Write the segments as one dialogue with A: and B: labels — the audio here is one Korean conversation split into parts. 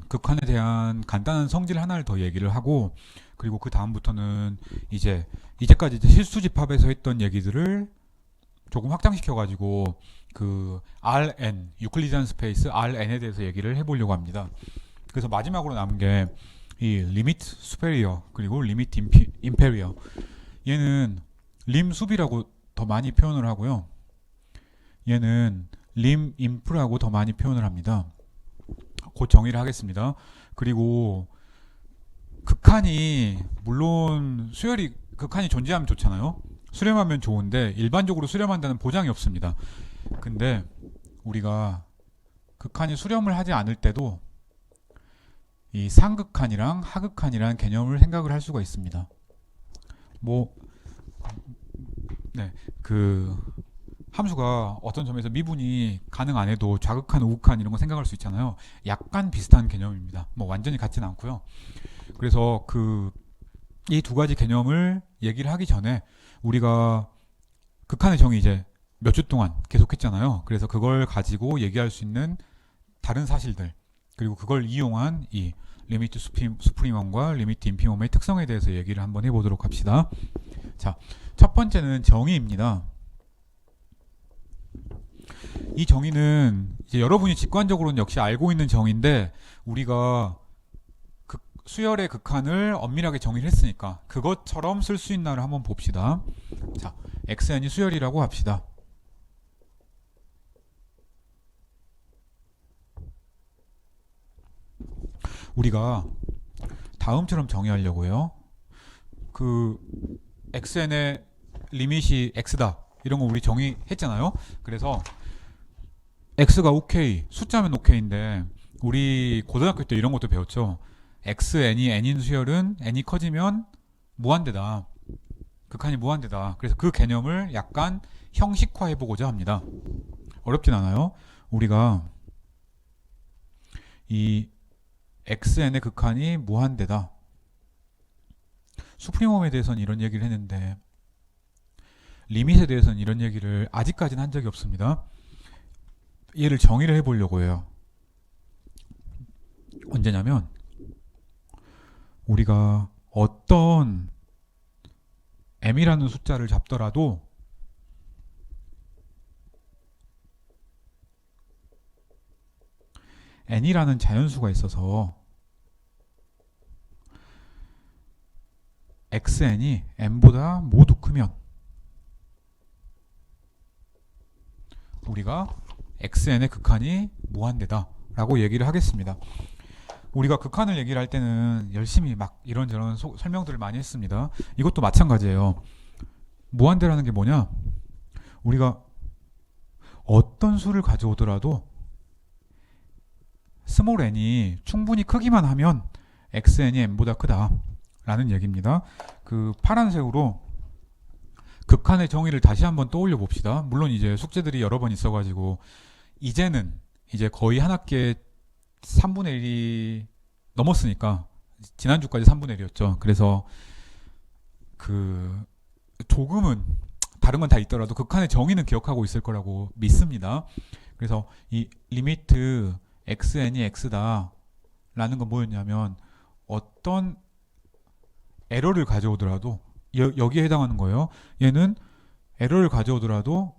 A: 극한에 대한 간단한 성질 하나를 더 얘기를 하고, 그리고 그 다음부터는 이제까지 이제 실수 집합에서 했던 얘기들을 조금 확장시켜가지고 그 Rn, 유클리디안 스페이스 Rn에 대해서 얘기를 해보려고 합니다. 그래서 마지막으로 남은 게 이 리미트 수페리어 그리고 리미트 임페리어. 얘는 림 수비라고 더 많이 표현을 하고요. 얘는 림 인프라고 더 많이 표현을 합니다. 곧 정의를 하겠습니다. 그리고 극한이 물론 수열이 극한이 존재하면 좋잖아요. 수렴하면 좋은데 일반적으로 수렴한다는 보장이 없습니다. 근데 우리가 극한이 수렴을 하지 않을 때도 이 상극한이랑 하극한이라는 개념을 생각을 할 수가 있습니다. 뭐, 네, 그 함수가 어떤 점에서 미분이 가능 안 해도 좌극한, 우극한 이런 거 생각할 수 있잖아요. 약간 비슷한 개념입니다. 뭐 완전히 같지는 않고요. 그래서 그 이 두 가지 개념을 얘기를 하기 전에 우리가 극한의 정의 이제 몇 주 동안 계속했잖아요. 그래서 그걸 가지고 얘기할 수 있는 다른 사실들, 그리고 그걸 이용한 이 리미트 수프리멈과 리미트 인피멈의 특성에 대해서 얘기를 한번 해보도록 합시다. 자, 첫 번째는 정의입니다. 이 정의는 이제 여러분이 직관적으로는 역시 알고 있는 정의인데 우리가 수열의 극한을 엄밀하게 정의를 했으니까 그것처럼 쓸 수 있나를 한번 봅시다. 자, xn이 수열이라고 합시다. 우리가 다음처럼 정의하려고 해요. 그 xn의 리밋이 x다 이런 거 우리 정의했잖아요. 그래서 x가 오케이, 숫자면 오케이인데 우리 고등학교 때 이런 것도 배웠죠. xn이 n인 수열은 n이 커지면 무한대다. 극한이 무한대다. 그래서 그 개념을 약간 형식화해 보고자 합니다. 어렵진 않아요. 우리가 이 xn의 극한이 무한대다. 수프리멈에 대해서는 이런 얘기를 했는데 리밋에 대해서는 이런 얘기를 아직까지는 한 적이 없습니다. 얘를 정의를 해보려고 해요. 언제냐면 우리가 어떤 m이라는 숫자를 잡더라도 n이라는 자연수가 있어서 xn이 n보다 모두 크면 우리가 xn의 극한이 무한대다 라고 얘기를 하겠습니다. 우리가 극한을 얘기를 할 때는 열심히 막 이런저런 설명들을 많이 했습니다. 이것도 마찬가지예요. 무한대라는 게 뭐냐? 우리가 어떤 수를 가져오더라도 스몰 n이 충분히 크기만 하면 xn이 n보다 크다 라는 얘기입니다. 그 파란색으로 극한의 정의를 다시 한번 떠올려 봅시다. 물론 이제 숙제들이 여러 번 있어가지고 이제는 이제 거의 한 학기에 3분의 1이 넘었으니까 지난주까지 3분의 1이었죠. 그래서 그 조금은 다른 건 다 있더라도 극한의 정의는 기억하고 있을 거라고 믿습니다. 그래서 이 리미트 xn이 x다 라는 건 뭐였냐면 어떤 에러를 가져오더라도 여기에 해당하는 거예요. 얘는 에러를 가져오더라도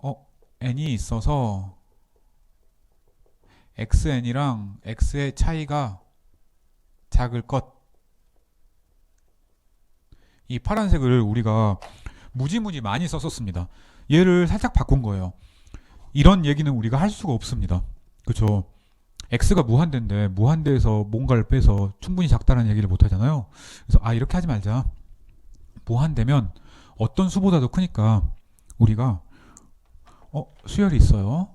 A: n이 있어서 xn이랑 x의 차이가 작을 것. 이 파란색을 우리가 무지무지 많이 썼었습니다. 얘를 살짝 바꾼 거예요. 이런 얘기는 우리가 할 수가 없습니다. 그렇죠? x가 무한대인데 무한대에서 뭔가를 빼서 충분히 작다는 얘기를 못 하잖아요. 그래서 이렇게 하지 말자. 무한대면 어떤 수보다도 크니까 우리가 수열이 있어요.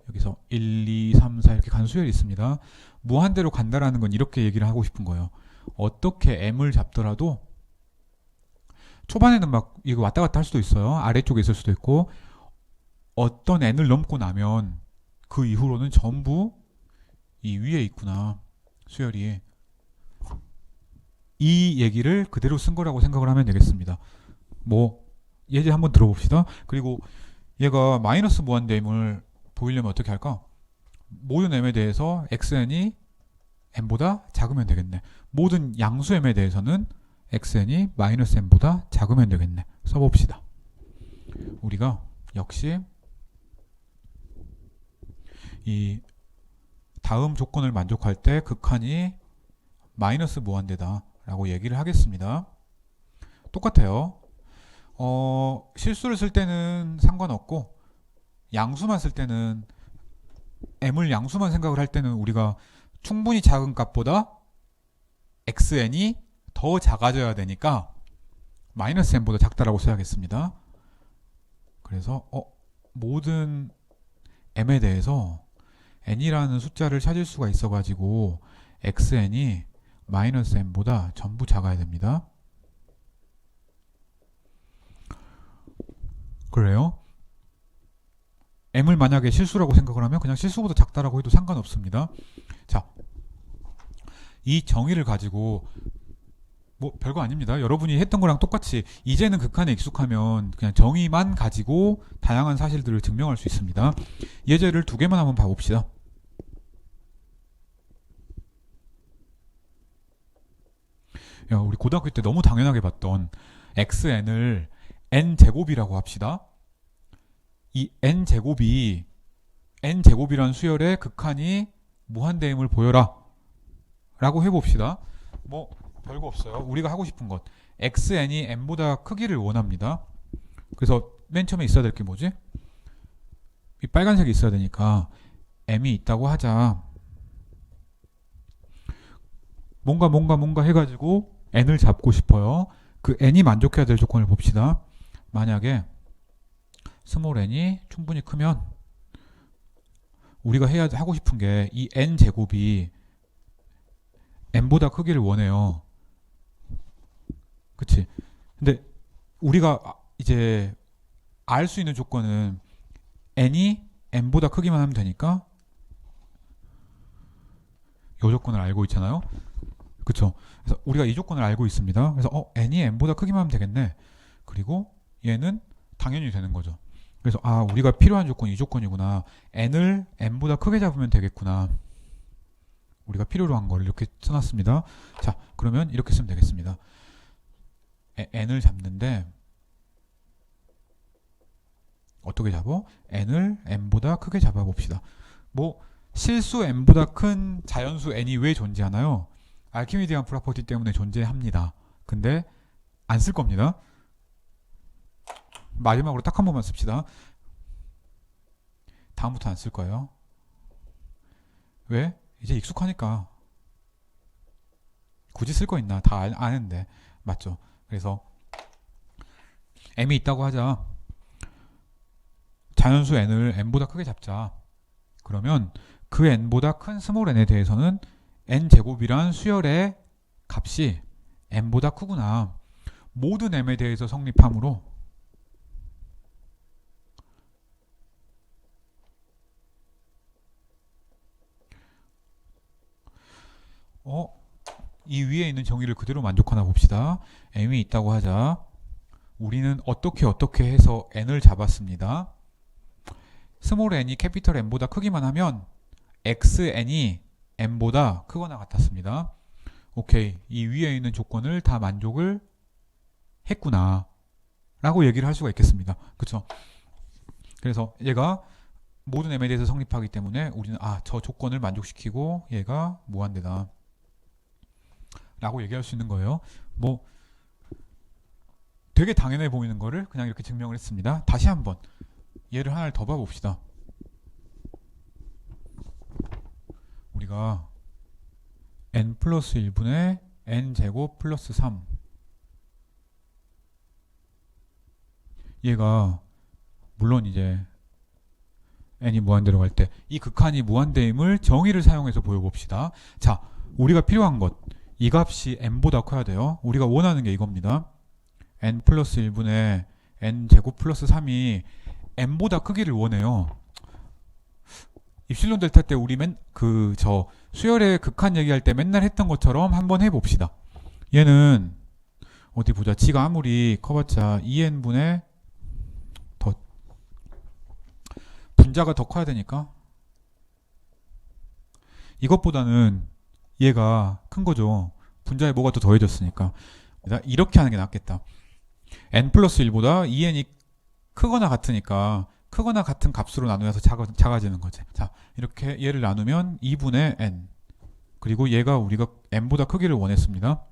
A: 여기서 1, 2, 3, 4 이렇게 가는 수열이 있습니다. 무한대로 간다라는 건 이렇게 얘기를 하고 싶은 거예요. 어떻게 m을 잡더라도 초반에는 막 이거 왔다 갔다 할 수도 있어요. 아래쪽에 있을 수도 있고 어떤 n을 넘고 나면 그 이후로는 전부 이 위에 있구나. 수열이. 이 얘기를 그대로 쓴 거라고 생각을 하면 되겠습니다. 뭐 예제 한번 들어봅시다. 그리고 얘가 마이너스 무한대임을 보이려면 어떻게 할까? 모든 m에 대해서 xn이 n보다 작으면 되겠네. 모든 양수 m에 대해서는 xn이 마이너스 n보다 작으면 되겠네. 써봅시다. 우리가 역시 이 다음 조건을 만족할 때 극한이 마이너스 무한대다 라고 얘기를 하겠습니다. 똑같아요. 실수를 쓸 때는 상관없고 양수만 쓸 때는 m을 양수만 생각을 할 때는 우리가 충분히 작은 값보다 xn이 더 작아져야 되니까 마이너스 n보다 작다라고 써야겠습니다. 그래서 모든 m에 대해서 n이라는 숫자를 찾을 수가 있어가지고 xn이 마이너스 n보다 전부 작아야 됩니다. 그래요? m을 만약에 실수라고 생각을 하면 그냥 실수보다 작다라고 해도 상관없습니다. 자, 이 정의를 가지고 뭐 별거 아닙니다. 여러분이 했던 거랑 똑같이 이제는 극한에 익숙하면 그냥 정의만 가지고 다양한 사실들을 증명할 수 있습니다. 예제를 두 개만 한번 봐봅시다. 야, 우리 고등학교 때 너무 당연하게 봤던 xn을 n제곱이라고 합시다. 이 n제곱이란 수열의 극한이 무한대임을 보여라 라고 해봅시다. 뭐 별거 없어요. 우리가 하고 싶은 것 xn이 n보다 크기를 원합니다. 그래서 맨 처음에 있어야 될 게 뭐지? 이 빨간색이 있어야 되니까 m이 있다고 하자. 뭔가 해가지고 n을 잡고 싶어요. 그 n이 만족해야 될 조건을 봅시다. 만약에 스몰 n이 충분히 크면 우리가 하고 싶은 게 이 n제곱이 n보다 크기를 원해요. 그치? 근데 우리가 이제 알 수 있는 조건은 n이 n보다 크기만 하면 되니까 이 조건을 알고 있잖아요. 그쵸? 그래서 우리가 이 조건을 알고 있습니다. 그래서 n이 n보다 크기만 하면 되겠네. 그리고 얘는 당연히 되는 거죠. 그래서 우리가 필요한 조건이 이 조건이구나. n을 n보다 크게 잡으면 되겠구나. 우리가 필요로 한 걸 이렇게 써놨습니다. 자, 그러면 이렇게 쓰면 되겠습니다. n을 잡는데 어떻게 잡어? n을 n보다 크게 잡아봅시다. 뭐 실수 n보다 큰 자연수 n이 왜 존재하나요? 알키미디안 프로퍼티 때문에 존재합니다. 근데 안 쓸 겁니다. 마지막으로 딱 한 번만 씁시다. 다음부터 안 쓸 거예요. 왜? 이제 익숙하니까. 굳이 쓸 거 있나? 다 아는데. 맞죠? 그래서 m이 있다고 하자. 자연수 n을 n보다 크게 잡자. 그러면 그 n보다 큰 스몰 n에 대해서는 n제곱이란 수열의 값이 n보다 크구나. 모든 m에 대해서 성립하므로 이 위에 있는 정의를 그대로 만족하나 봅시다. m이 있다고 하자. 우리는 어떻게 해서 n을 잡았습니다. 스몰 n이 캐피털 n보다 크기만 하면 xn이 n보다 크거나 같았습니다. 오케이. 이 위에 있는 조건을 다 만족을 했구나 라고 얘기를 할 수가 있겠습니다. 그쵸? 그래서 얘가 모든 m에 대해서 성립하기 때문에 우리는 저 조건을 만족시키고 얘가 무한대다 라고 얘기할 수 있는 거예요. 뭐 되게 당연해 보이는 거를 그냥 이렇게 증명을 했습니다. 다시 한번 얘를 하나를 더 봐봅시다. 우리가 n 플러스 1분의 n제곱 플러스 3 얘가 물론 이제 n이 무한대로 갈 때 이 극한이 무한대임을 정의를 사용해서 보여봅시다. 자, 우리가 필요한 것 이 값이 n보다 커야 돼요. 우리가 원하는 게 이겁니다. n 플러스 1분의 n제곱 플러스 3이 n보다 크기를 원해요. 입실론 델타 때 우리 수열의 극한 얘기할 때 맨날 했던 것처럼 한번 해봅시다. 얘는 어디 보자. 지가 아무리 커봤자 2n분의 분자가 더 커야 되니까 이것보다는 얘가 큰 거죠. 분자에 뭐가 또 더해졌으니까. 이렇게 하는 게 낫겠다. n 플러스 1보다 2n이 크거나 같으니까 크거나 같은 값으로 나누어서 작아지는 거지. 자, 이렇게 얘를 나누면 2분의 n. 그리고 얘가 우리가 n보다 크기를 원했습니다.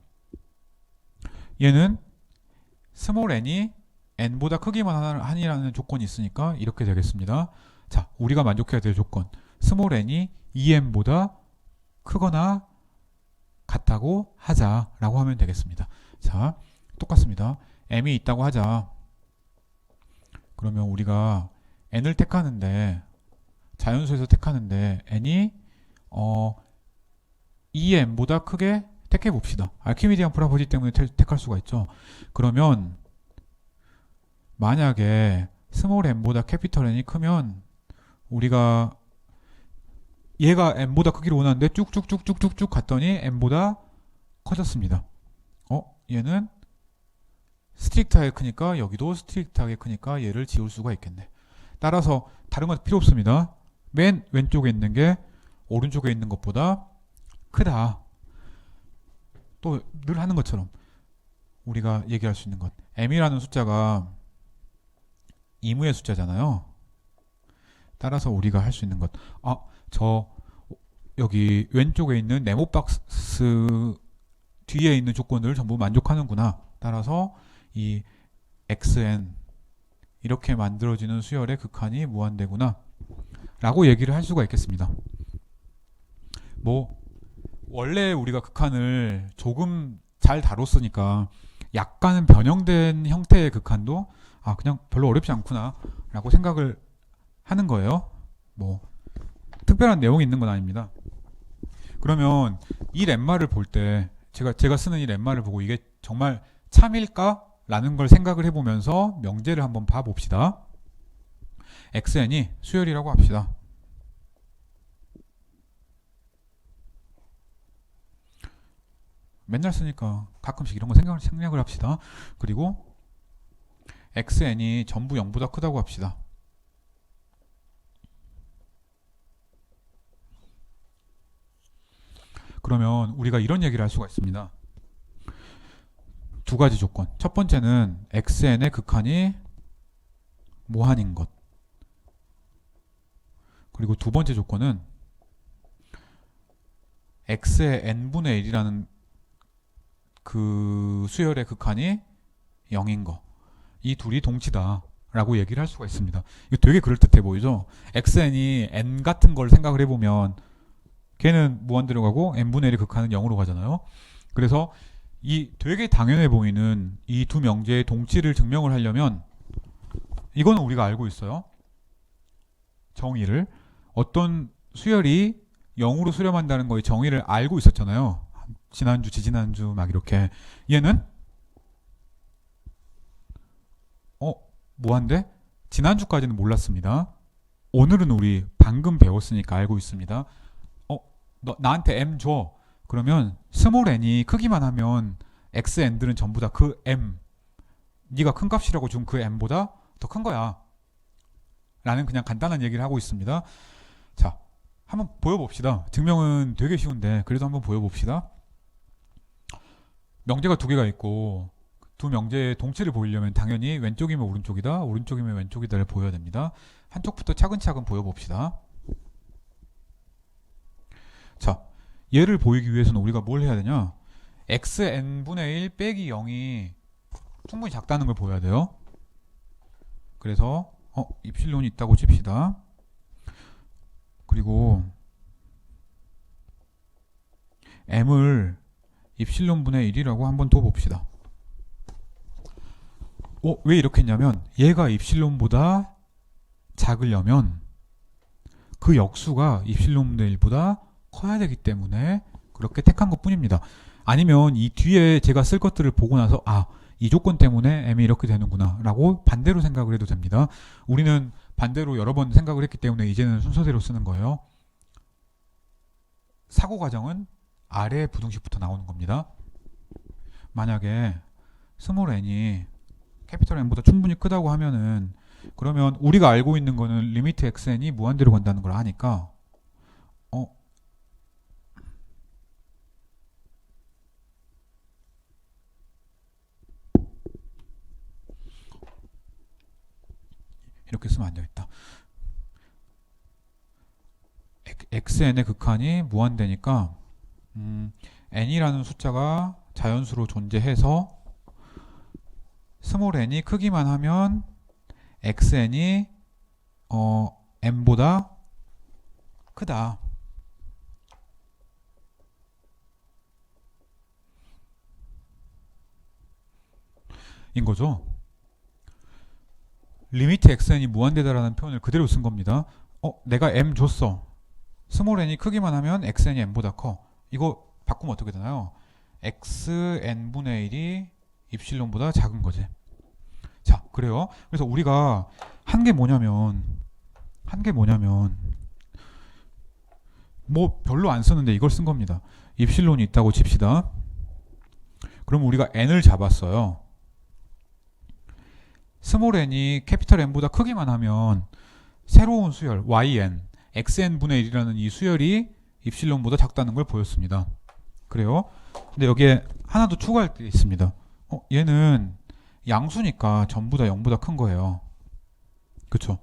A: 얘는 스몰 n이 n보다 크기만 하니라는 조건이 있으니까 이렇게 되겠습니다. 자, 우리가 만족해야 될 조건. 스몰 n이 2n보다 크거나 같다고 하자라고 하면 되겠습니다. 자, 똑같습니다. m이 있다고 하자. 그러면 우리가 n을 택하는데 자연수에서 택하는데 n이 2n보다 크게 택해 봅시다. 알키미디안 프로퍼티 때문에 택할 수가 있죠. 그러면 만약에 스몰 n보다 캐피털 n이 크면 우리가 얘가 n보다 크기를 원하는데 쭉쭉쭉쭉쭉쭉 갔더니 n보다 커졌습니다. 얘는 스트릭트하게 크니까 여기도 스트릭트하게 크니까 얘를 지울 수가 있겠네. 따라서 다른 건 필요 없습니다. 맨 왼쪽에 있는 게 오른쪽에 있는 것보다 크다. 또 늘 하는 것처럼 우리가 얘기할 수 있는 것. m이라는 숫자가 이무의 숫자잖아요. 따라서 우리가 할 수 있는 것. 저 여기 왼쪽에 있는 네모 박스 뒤에 있는 조건을 전부 만족하는구나. 따라서 이 xn 이렇게 만들어지는 수열의 극한이 무한대구나 라고 얘기를 할 수가 있겠습니다. 원래 우리가 극한을 조금 잘 다뤘으니까 약간은 변형된 형태의 극한도 그냥 별로 어렵지 않구나 라고 생각을 하는 거예요. 특별한 내용이 있는 건 아닙니다. 그러면 이 렘마를 볼 때 제가 쓰는 이 렘마를 보고 이게 정말 참일까? 라는 걸 생각을 해보면서 명제를 한번 봐봅시다. xn이 수열이라고 합시다. 맨날 쓰니까 가끔씩 이런 거 생략을 합시다. 그리고 xn이 전부 0보다 크다고 합시다. 그러면 우리가 이런 얘기를 할 수가 있습니다. 두 가지 조건. 첫 번째는 xn의 극한이 무한인 것. 그리고 두 번째 조건은 x의 n분의 1이라는 그 수열의 극한이 0인 거. 이 둘이 동치다 라고 얘기를 할 수가 있습니다. 이거 되게 그럴듯해 보이죠? xn이 n 같은 걸 생각을 해보면 걔는 무한대로 가고 n분의 1의 극한은 0으로 가잖아요. 그래서 이 되게 당연해 보이는 이 두 명제의 동치를 증명을 하려면 이거는 우리가 알고 있어요. 정의를. 어떤 수열이 0으로 수렴한다는 거의 정의를 알고 있었잖아요. 지난주, 지지난주 막 이렇게. 얘는 뭐한데? 지난주까지는 몰랐습니다. 오늘은 우리 방금 배웠으니까 알고 있습니다. 너 나한테 m 줘. 그러면 스몰 n이 크기만 하면 xn들은 전부 다 그 m 네가 큰 값이라고 준 그 m보다 더 큰 거야 라는 그냥 간단한 얘기를 하고 있습니다. 자, 한번 보여봅시다. 증명은 되게 쉬운데 그래도 한번 보여봅시다. 명제가 두 개가 있고 두 명제의 동치를 보이려면 당연히 왼쪽이면 오른쪽이다, 오른쪽이면 왼쪽이다를 보여야 됩니다. 한쪽부터 차근차근 보여봅시다. 자, 얘를 보이기 위해서는 우리가 뭘 해야 되냐? xn분의 1 빼기 0이 충분히 작다는 걸 보여야 돼요. 그래서 입실론이 있다고 칩시다. 그리고 m을 입실론분의 1이라고 한번 더 봅시다. 왜 이렇게 했냐면 얘가 입실론보다 작으려면 그 역수가 입실론분의 1보다 커야 되기 때문에 그렇게 택한 것 뿐입니다. 아니면 이 뒤에 제가 쓸 것들을 보고 나서 이 조건 때문에 m이 이렇게 되는구나 라고 반대로 생각을 해도 됩니다. 우리는 반대로 여러 번 생각을 했기 때문에 이제는 순서대로 쓰는 거예요. 사고 과정은 아래 부등식부터 나오는 겁니다. 만약에 스몰 n이 캐피털 n보다 충분히 크다고 하면은 그러면 우리가 알고 있는 거는 리미트 xn이 무한대로 간다는 걸 아니까 이렇게 쓰면 안 되겠다. xn의 극한이 무한대니까 n이라는 숫자가 자연수로 존재해서 스몰 n이 크기만 하면 xn이 n보다 크다. 인 거죠. 리미트 xn이 무한대다라는 표현을 그대로 쓴 겁니다. 내가 m 줬어. 스몰 n이 크기만 하면 xn이 n보다 커. 이거 바꾸면 어떻게 되나요? xn분의 1이 입실론보다 작은 거지. 자, 그래요. 그래서 우리가 한 게 뭐냐면 뭐 별로 안 썼는데 이걸 쓴 겁니다. 입실론이 있다고 칩시다. 그럼 우리가 n을 잡았어요. 스몰 n이 캐피털 n보다 크기만 하면 새로운 수열 yn, xn분의 1이라는 이 수열이 입실론보다 작다는 걸 보였습니다. 그래요? 근데 여기에 하나 더 추가할 게 있습니다. 얘는 양수니까 전부 다 0보다 큰 거예요. 그쵸?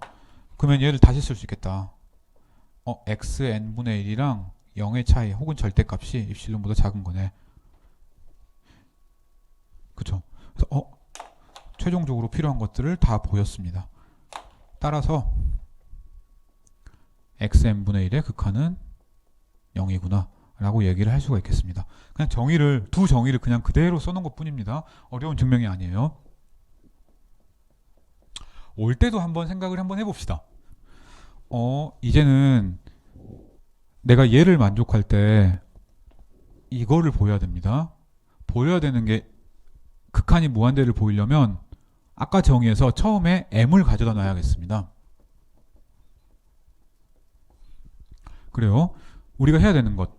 A: 그러면 얘를 다시 쓸 수 있겠다. xn분의 1이랑 0의 차이 혹은 절대값이 입실론보다 작은 거네. 그쵸? 그래서 최종적으로 필요한 것들을 다 보였습니다. 따라서 xn분의 1의 극한은 0이구나 라고 얘기를 할 수가 있겠습니다. 그냥 두 정의를 그냥 그대로 써놓은 것 뿐입니다. 어려운 증명이 아니에요. 올 때도 한번 생각을 한번 해봅시다. 이제는 내가 얘를 만족할 때 이거를 보여야 됩니다. 보여야 되는 게 극한이 무한대를 보이려면 아까 정의에서 처음에 m을 가져다 놔야겠습니다. 그래요. 우리가 해야 되는 것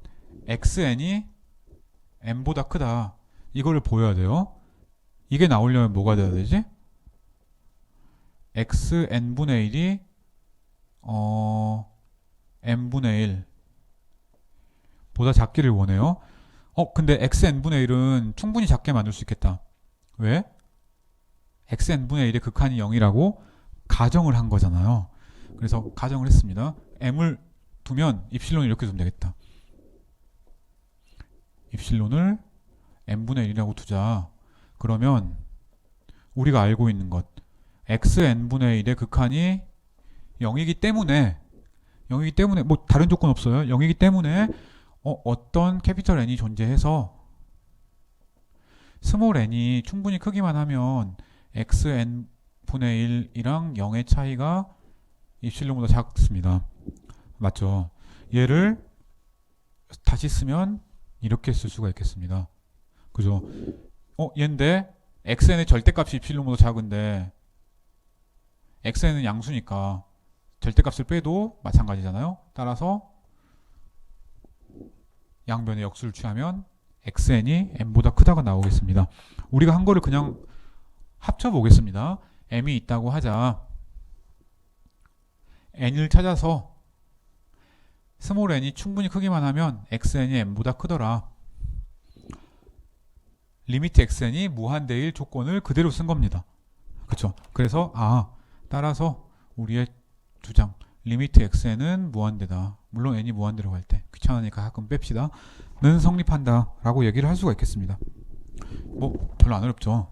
A: xn이 n보다 크다. 이거를 보여야 돼요. 이게 나오려면 뭐가 돼야 되지? xn분의 1이 n분의 1 보다 작기를 원해요. 근데 xn분의 1은 충분히 작게 만들 수 있겠다. 왜? xn분의 1의 극한이 0이라고 가정을 한 거잖아요. 그래서 가정을 했습니다. m을 두면 입실론을 이렇게 두면 되겠다. 입실론을 n분의 1이라고 두자. 그러면 우리가 알고 있는 것 xn분의 1의 극한이 0이기 때문에 뭐 다른 조건 없어요. 0이기 때문에 어떤 캐피털 n이 존재해서 스몰 n이 충분히 크기만 하면 xn분의 1이랑 0의 차이가 입실론보다 작습니다. 맞죠? 얘를 다시 쓰면 이렇게 쓸 수가 있겠습니다. 그죠? 얘인데 xn의 절대값이 입실론보다 작은데 xn은 양수니까 절대값을 빼도 마찬가지잖아요. 따라서 양변의 역수를 취하면 xn이 m보다 크다가 나오겠습니다. 우리가 한 거를 그냥 합쳐 보겠습니다. m이 있다고 하자. n을 찾아서 스몰 n이 충분히 크기만 하면 xn이 m보다 크더라. 리미트 xn이 무한대일 조건을 그대로 쓴 겁니다. 그쵸? 그래서 따라서 우리의 주장 리미트 xn은 무한대다. 물론 n이 무한대로 갈 때 귀찮으니까 가끔 뺍시다. 는 성립한다 라고 얘기를 할 수가 있겠습니다. 뭐 별로 안 어렵죠.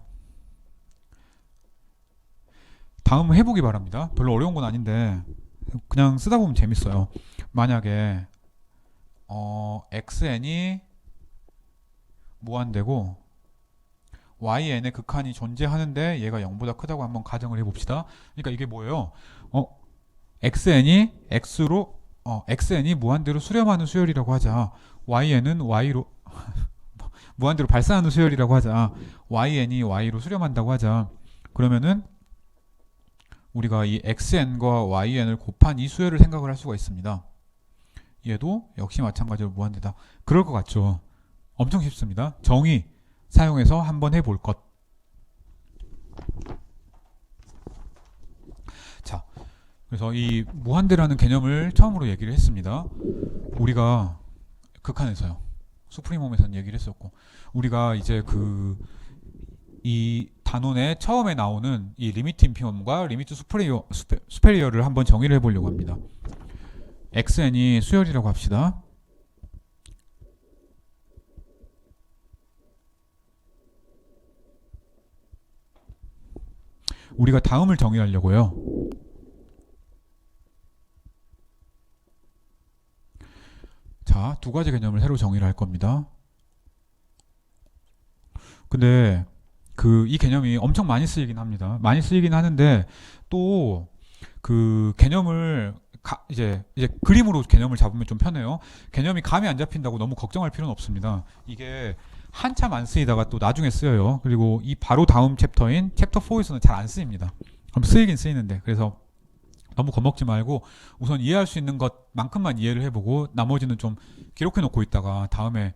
A: 다음 해보기 바랍니다. 별로 어려운 건 아닌데 그냥 쓰다 보면 재밌어요. 만약에 xn이 무한대고 yn의 극한이 존재하는데 얘가 0보다 크다고 한번 가정을 해봅시다. 그러니까 이게 뭐예요? xn이 무한대로 수렴하는 수열이라고 하자. yn은 y로 무한대로 발산하는 수열이라고 하자. yn이 y로 수렴한다고 하자. 그러면은 우리가 이 xn과 yn을 곱한 이 수열을 생각을 할 수가 있습니다. 얘도 역시 마찬가지로 무한대다. 그럴 것 같죠? 엄청 쉽습니다. 정의 사용해서 한번 해볼 것. 자, 그래서 이 무한대라는 개념을 처음으로 얘기를 했습니다. 우리가 극한에서요. 수프리멈에서는 얘기를 했었고, 우리가 이제 이 단원의 처음에 나오는 이 리미트 인피멈과 리미트 수페리어를 한번 정의를 해보려고 합니다. xn이 수열이라고 합시다. 우리가 다음을 정의하려고요. 자, 두 가지 개념을 새로 정의를 할 겁니다. 근데 이 개념이 엄청 많이 쓰이긴 합니다. 많이 쓰이긴 하는데 또 그 개념을 이제 그림으로 개념을 잡으면 좀 편해요. 개념이 감이 안 잡힌다고 너무 걱정할 필요는 없습니다. 이게 한참 안 쓰이다가 또 나중에 쓰여요. 그리고 이 바로 다음 챕터인 챕터 4에서는 잘 안 쓰입니다. 그럼 쓰이긴 쓰이는데, 그래서 너무 겁먹지 말고 우선 이해할 수 있는 것만큼만 이해를 해보고 나머지는 좀 기록해 놓고 있다가 다음에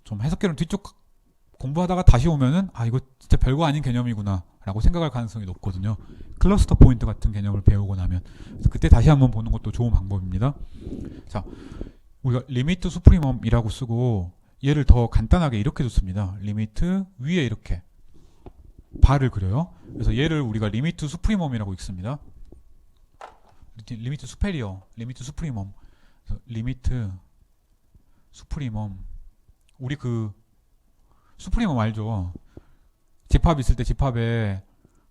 A: 좀 해석계론 뒤쪽 공부하다가 다시 오면은 이거 진짜 별거 아닌 개념이구나 라고 생각할 가능성이 높거든요. 클러스터 포인트 같은 개념을 배우고 나면. 그래서 그때 다시 한번 보는 것도 좋은 방법입니다. 자, 우리가 리미트 수프리멈이라고 쓰고 얘를 더 간단하게 이렇게 줬습니다. 리미트 위에 이렇게 바를 그려요. 그래서 얘를 우리가 리미트 수프리멈이라고 읽습니다. 리미트 수페리어, 리미트 수프리멈. 그래서 리미트 수프리멈. 우리 수프리멈 알죠? 집합 있을 때 집합에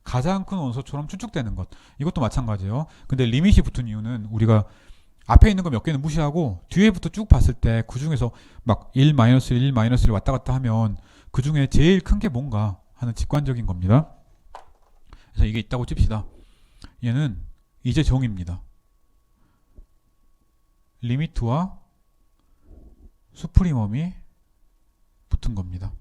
A: 가장 큰 원소처럼 추측되는 것. 이것도 마찬가지예요. 근데 리밋이 붙은 이유는 우리가 앞에 있는 거 몇 개는 무시하고 뒤에부터 쭉 봤을 때 그 중에서 막 1, -1, 1, -1 왔다 갔다 하면 그 중에 제일 큰 게 뭔가 하는 직관적인 겁니다. 그래서 이게 있다고 칩시다. 얘는 이제 정의입니다. 리미트와 수프리멈이 붙은 겁니다.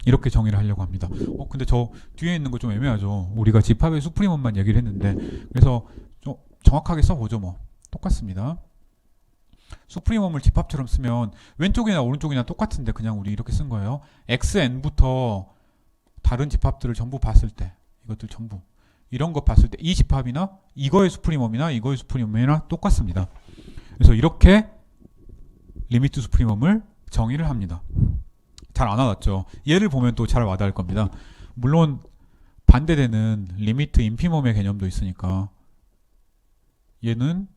A: 이렇게 정의를 하려고 합니다. 근데 저 뒤에 있는 거 좀 애매하죠. 우리가 집합의 수프리멈만 얘기를 했는데, 그래서 좀 정확하게 써보죠. 뭐 똑같습니다. 수프리멈을 집합처럼 쓰면 왼쪽이나 오른쪽이나 똑같은데 그냥 우리 이렇게 쓴 거예요. xn부터 다른 집합들을 전부 봤을 때, 이것들 전부 이런 거 봤을 때 이 집합이나 이거의 수프리멈이나 이거의 수프리멈이나 똑같습니다. 그래서 이렇게 리미트 수프리멈을 정의를 합니다. 잘 안 와닿죠? 얘를 보면 또 잘 와닿을 겁니다. 물론 반대되는 리미트 인피멈의 개념도 있으니까 얘는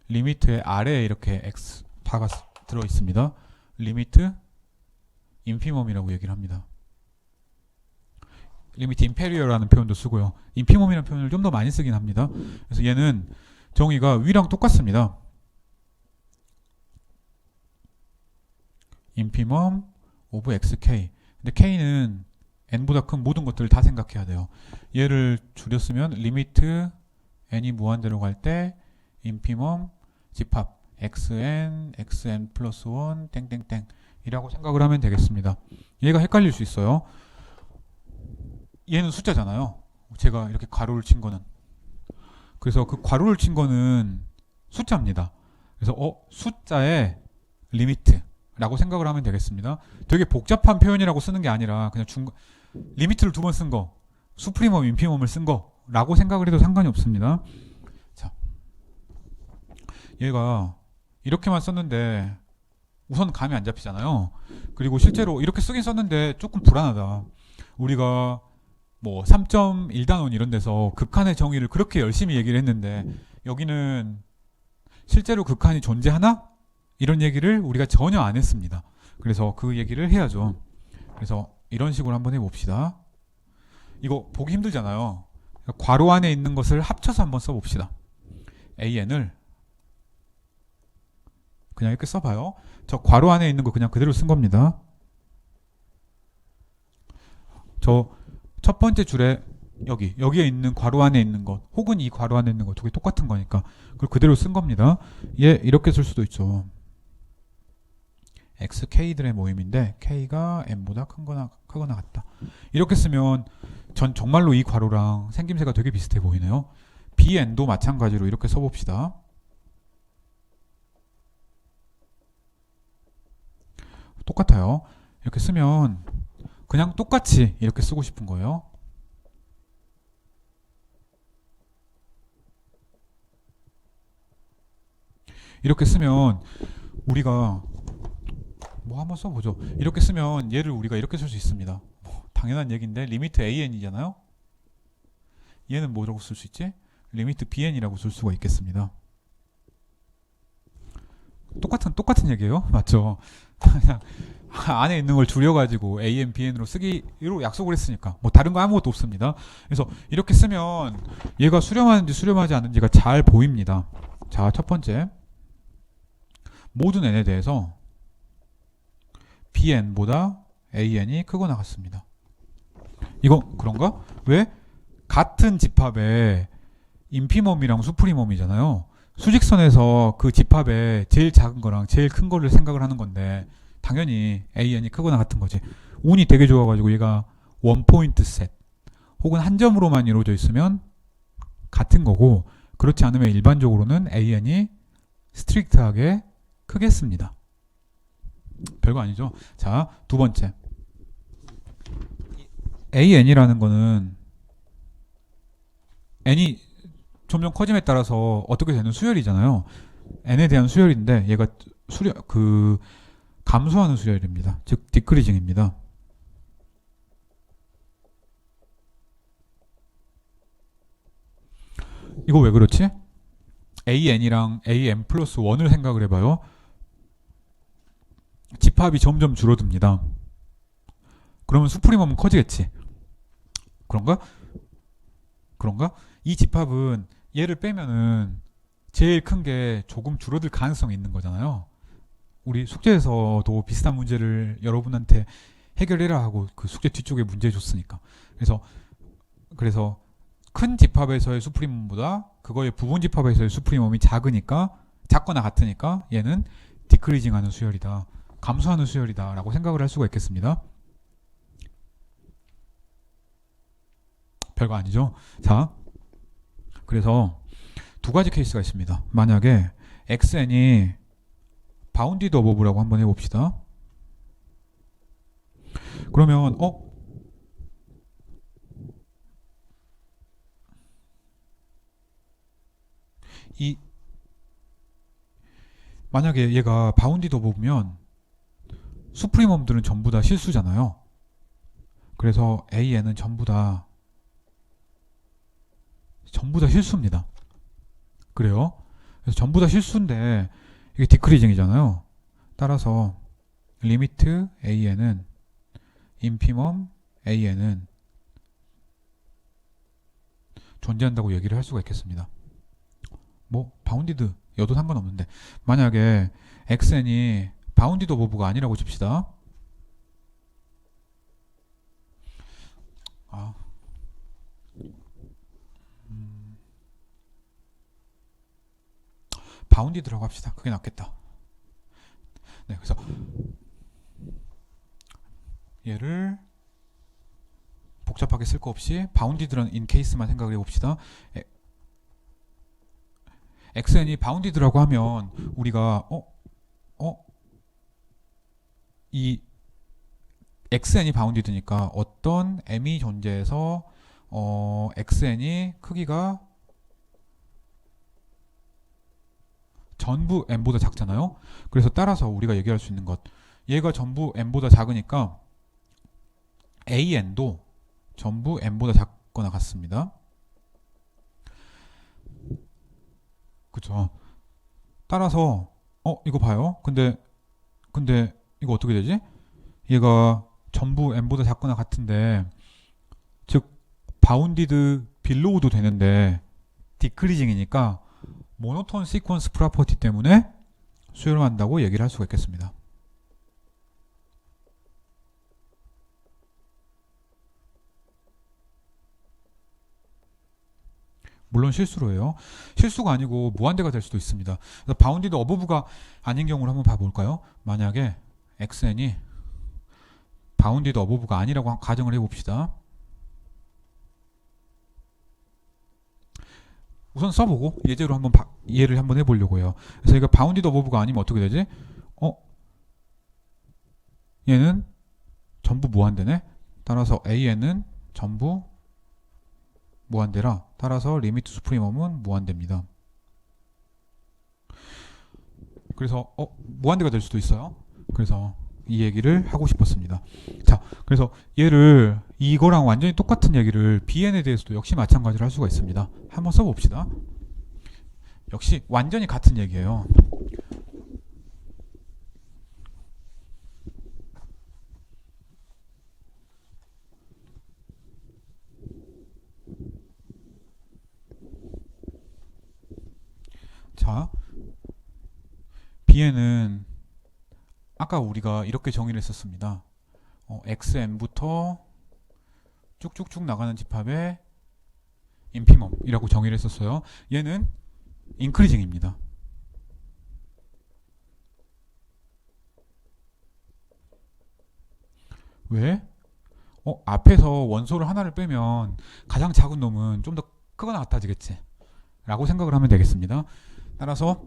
A: 리미트의 아래에 이렇게 x 바가 들어 있습니다. 리미트 인피멈이라고 얘기를 합니다. 리미트 인페리어라는 표현도 쓰고요. 인피멈이라는 표현을 좀 더 많이 쓰긴 합니다. 그래서 얘는 정의가 위랑 똑같습니다. 인피멈 오브 xk. 근데 k는 n보다 큰 모든 것들을 다 생각해야 돼요. 얘를 줄였으면 리미트 n이 무한대로 갈 때 인피멈 집합 xn 플러스 1 땡땡땡 이라고 생각을 하면 되겠습니다. 얘가 헷갈릴 수 있어요. 얘는 숫자잖아요. 제가 이렇게 괄호를 친 거는. 그래서 그 괄호를 친 거는 숫자입니다. 그래서 숫자의 리미트 라고 생각을 하면 되겠습니다. 되게 복잡한 표현이라고 쓰는 게 아니라 그냥 리미트를 두 번 쓴 거, 수프리멈, 인피멈을 쓴 거라고 생각을 해도 상관이 없습니다. 자, 얘가 이렇게만 썼는데 우선 감이 안 잡히잖아요. 그리고 실제로 이렇게 쓰긴 썼는데 조금 불안하다. 우리가 뭐 3.1단원 이런 데서 극한의 정의를 그렇게 열심히 얘기를 했는데 여기는 실제로 극한이 존재하나? 이런 얘기를 우리가 전혀 안 했습니다. 그래서 그 얘기를 해야죠. 그래서 이런 식으로 한번 해봅시다. 이거 보기 힘들잖아요. 괄호 안에 있는 것을 합쳐서 한번 써봅시다. an을 그냥 이렇게 써봐요. 저 괄호 안에 있는 거 그냥 그대로 쓴 겁니다. 저 첫 번째 줄에 여기에 있는 괄호 안에 있는 것 혹은 이 괄호 안에 있는 것 두 개 똑같은 거니까 그걸 그대로 쓴 겁니다. 얘 이렇게 쓸 수도 있죠. xk들의 모임인데 k가 n보다 크거나 같다. 이렇게 쓰면 전 정말로 이 괄호랑 생김새가 되게 비슷해 보이네요. bn도 마찬가지로 이렇게 써봅시다. 똑같아요. 이렇게 쓰면 그냥 똑같이 이렇게 쓰고 싶은 거예요. 이렇게 쓰면 우리가 뭐 한번 써보죠. 이렇게 쓰면 얘를 우리가 이렇게 쓸 수 있습니다. 뭐 당연한 얘기인데 리미트 an이잖아요. 얘는 뭐라고 쓸 수 있지? 리미트 bn이라고 쓸 수가 있겠습니다. 똑같은 얘기예요, 맞죠? 그냥 안에 있는 걸 줄여가지고 an, bn으로 쓰기로 약속을 했으니까 뭐 다른 거 아무것도 없습니다. 그래서 이렇게 쓰면 얘가 수렴하는지 수렴하지 않는지가 잘 보입니다. 자, 첫 번째 모든 n에 대해서 bn보다 an이 크거나 같습니다. 이거 그런가? 왜? 같은 집합에 인피멈이랑 수프리멈이잖아요. 수직선에서 그 집합에 제일 작은 거랑 제일 큰 거를 생각을 하는 건데 당연히 an이 크거나 같은 거지. 운이 되게 좋아가지고 얘가 원 포인트 셋 혹은 한 점으로만 이루어져 있으면 같은 거고, 그렇지 않으면 일반적으로는 an이 스트릭트하게 크겠습니다. 별거 아니죠. 자, 두 번째 an이라는 거는 n이 점점 커짐에 따라서 어떻게 되는 수열이잖아요. n에 대한 수열인데 얘가 감소하는 수열입니다. 즉 디크리징입니다. 이거 왜 그렇지? an이랑 an 플러스 1을 생각을 해봐요. 집합이 점점 줄어듭니다. 그러면 수프리멈은 커지겠지. 그런가? 이 집합은 얘를 빼면은 제일 큰 게 조금 줄어들 가능성이 있는 거잖아요. 우리 숙제에서도 비슷한 문제를 여러분한테 해결해라 하고 그 숙제 뒤쪽에 문제 줬으니까. 그래서 큰 집합에서의 수프리멈보다 그거의 부분 집합에서의 수프리멈이 작거나 같으니까 얘는 디크리징하는 수열이다, 감소하는 수열이다 라고 생각을 할 수가 있겠습니다. 별거 아니죠. 자, 그래서 두 가지 케이스가 있습니다. 만약에 xn이 바운디드 어버브라고 한번 해봅시다. 그러면 만약에 얘가 바운디드 어버브면 수프리멈들은 전부 다 실수잖아요. 그래서 an은 전부 다 실수입니다. 그래요? 그래서 전부 다 실수인데 이게 디크리징이잖아요. 따라서 리미트 an은 인피멈 an은 존재한다고 얘기를 할 수가 있겠습니다. 뭐 바운디드 여도 상관없는데 만약에 xn이 바운디드 오버브가 아니라고 칩시다. 바운디드라고 합시다. 그게 낫겠다. 네, 그래서 얘를 복잡하게 쓸 거 없이 바운디드라는 인케이스만 생각을 해봅시다. xn이 바운디드라고 하면 우리가 이 xn이 바운디드니까 어떤 m이 존재해서 xn이 크기가 전부 m보다 작잖아요. 그래서 따라서 우리가 얘기할 수 있는 것, 얘가 전부 m보다 작으니까 an도 전부 m보다 작거나 같습니다. 그쵸? 따라서 이거 봐요. 근데 이거 어떻게 되지? 얘가 전부 m보다 작거나 같은데, 즉 바운디드 빌로우도 되는데 디크리징이니까 모노톤 시퀀스 프로퍼티 때문에 수렴한다고 얘기를 할 수가 있겠습니다. 물론 실수로 해요. 실수가 아니고 무한대가 될 수도 있습니다. 그래서 바운디드 어버브가 아닌 경우를 한번 봐볼까요? 만약에 xn이 바운디드 어버브가 아니라고 가정을 해봅시다. 우선 써보고 예제로 한번 이해를 한번 해보려고 해요. 그래서 이거 바운디드 어버브가 아니면 어떻게 되지? 얘는 전부 무한대네. 따라서 an은 전부 무한대라 따라서 리미트 수프리멈은 무한대입니다. 그래서 무한대가 될 수도 있어요. 그래서 이 얘기를 하고 싶었습니다. 자, 그래서 얘를 이거랑 완전히 똑같은 얘기를 bn에 대해서도 역시 마찬가지로 할 수가 있습니다. 한번 써봅시다. 역시 완전히 같은 얘기예요. 자, bn은 아까 우리가 이렇게 정의를 했었습니다. xn부터 쭉쭉쭉 나가는 집합의 인피멈이라고 정의를 했었어요. 얘는 인크리징입니다. 왜? 앞에서 원소를 하나를 빼면 가장 작은 놈은 좀 더 크거나 같아지겠지 라고 생각을 하면 되겠습니다. 따라서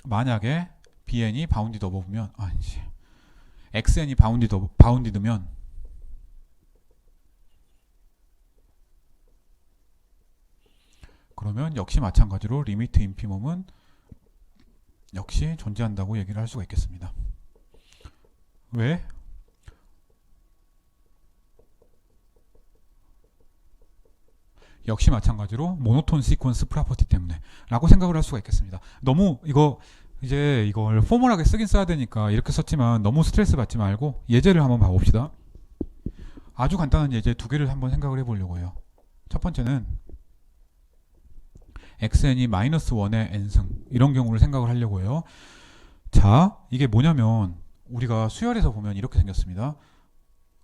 A: 만약에 bn이 바운디드 어버브면 xn이 바운디드면 그러면 역시 마찬가지로 리미트 인피멈은 역시 존재한다고 얘기를 할 수가 있겠습니다. 왜? 역시 마찬가지로 모노톤 시퀀스 프로퍼티 때문에 라고 생각을 할 수가 있겠습니다. 너무 이걸 포멀하게 쓰긴 써야 되니까 이렇게 썼지만 너무 스트레스 받지 말고 예제를 한번 봐봅시다. 아주 간단한 예제 두 개를 한번 생각을 해보려고 해요. 첫 번째는 xn이 -1의 n승 이런 경우를 생각을 하려고 해요. 자, 이게 뭐냐면 우리가 수열에서 보면 이렇게 생겼습니다.